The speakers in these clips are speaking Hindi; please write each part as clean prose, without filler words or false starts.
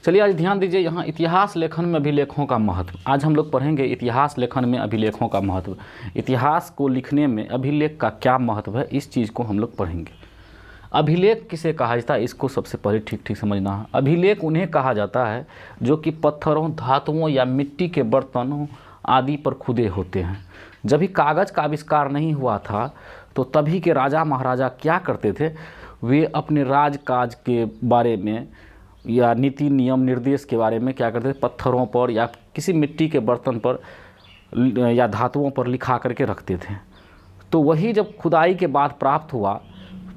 चलिए आज ध्यान दीजिए, यहाँ इतिहास लेखन में अभिलेखों का महत्व। आज हम लोग पढ़ेंगे इतिहास लेखन में अभिलेखों का महत्व। इतिहास को लिखने में अभिलेख का क्या महत्व है, इस चीज़ को हम लोग पढ़ेंगे। अभिलेख किसे कहा जाता है, इसको सबसे पहले ठीक ठीक समझना है। अभिलेख उन्हें कहा जाता है जो कि पत्थरों, धातुओं या मिट्टी के बर्तनों आदि पर खुदे होते हैं। जब भी कागज़ का आविष्कार नहीं हुआ था तो तभी के राजा महाराजा क्या करते थे, वे अपने राजकाज के बारे में या नीति नियम निर्देश के बारे में क्या करते थे, पत्थरों पर या किसी मिट्टी के बर्तन पर या धातुओं पर लिखा करके रखते थे। तो वही जब खुदाई के बाद प्राप्त हुआ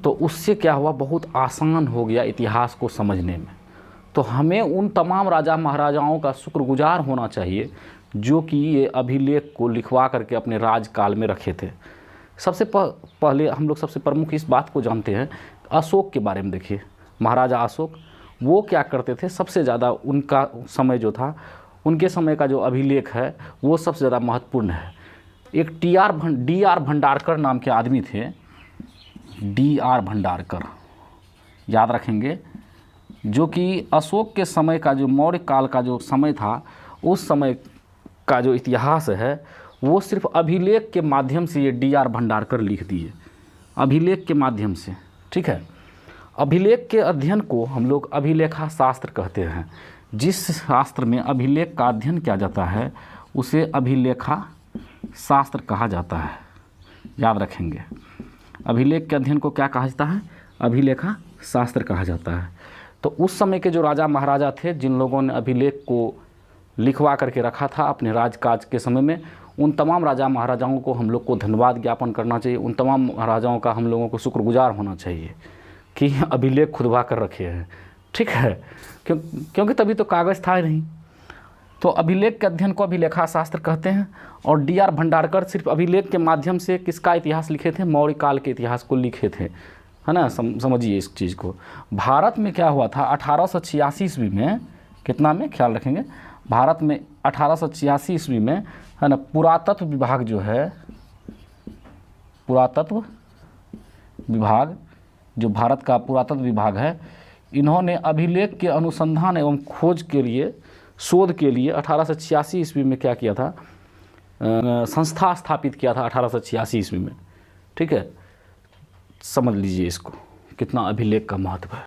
तो उससे क्या हुआ, बहुत आसान हो गया इतिहास को समझने में। तो हमें उन तमाम राजा महाराजाओं का शुक्रगुजार होना चाहिए जो कि ये अभिलेख को लिखवा करके अपने राजकाल में रखे थे। सबसे पहले हम लोग सबसे प्रमुख इस बात को जानते हैं, अशोक के बारे में देखिए। महाराजा अशोक वो क्या करते थे, सबसे ज़्यादा उनका समय जो था, उनके समय का जो अभिलेख है वो सबसे ज़्यादा महत्वपूर्ण है। एक डी आर भंडारकर नाम के आदमी थे, डी आर भंडारकर, याद रखेंगे, जो कि अशोक के समय का जो मौर्य काल का जो समय था, उस समय का जो इतिहास है वो सिर्फ अभिलेख के माध्यम से ये डी आर भंडारकर लिख दिए, अभिलेख के माध्यम से। ठीक है, अभिलेख के अध्ययन को हम लोग अभिलेखा शास्त्र कहते हैं। जिस शास्त्र में अभिलेख का अध्ययन किया जाता है उसे अभिलेखा शास्त्र कहा जाता है, याद रखेंगे। अभिलेख के अध्ययन को क्या कहा जाता है, अभिलेखा शास्त्र कहा जाता है। तो उस समय के जो राजा महाराजा थे, जिन लोगों ने अभिलेख को लिखवा करके रखा था अपने राजकाज के समय में, उन तमाम राजा महाराजाओं को हम लोग को धन्यवाद ज्ञापन करना चाहिए। उन तमाम महाराजाओं का हम लोगों को शुक्रगुजार होना चाहिए कि अभिलेख खुदवा कर रखे हैं। ठीक है, क्योंकि तभी तो कागज़ था ही नहीं। तो अभिलेख के अध्ययन को अभिलेखा शास्त्र कहते हैं। और डी आर भंडारकर सिर्फ अभिलेख के माध्यम से किसका इतिहास लिखे थे, मौर्य काल के इतिहास को लिखे थे, है ना। समझिए इस चीज़ को। भारत में क्या हुआ था 1886 ईस्वी में, कितना में ख्याल रखेंगे, भारत में 1886 ईस्वी में, है ना, पुरातत्व विभाग जो है, पुरातत्व विभाग जो भारत का पुरातत्व विभाग है, इन्होंने अभिलेख के अनुसंधान एवं खोज के लिए, शोध के लिए 1886 ईस्वी में क्या किया था, संस्था स्थापित किया था 1886 ईस्वी में। ठीक है, समझ लीजिए इसको, कितना अभिलेख का महत्व है।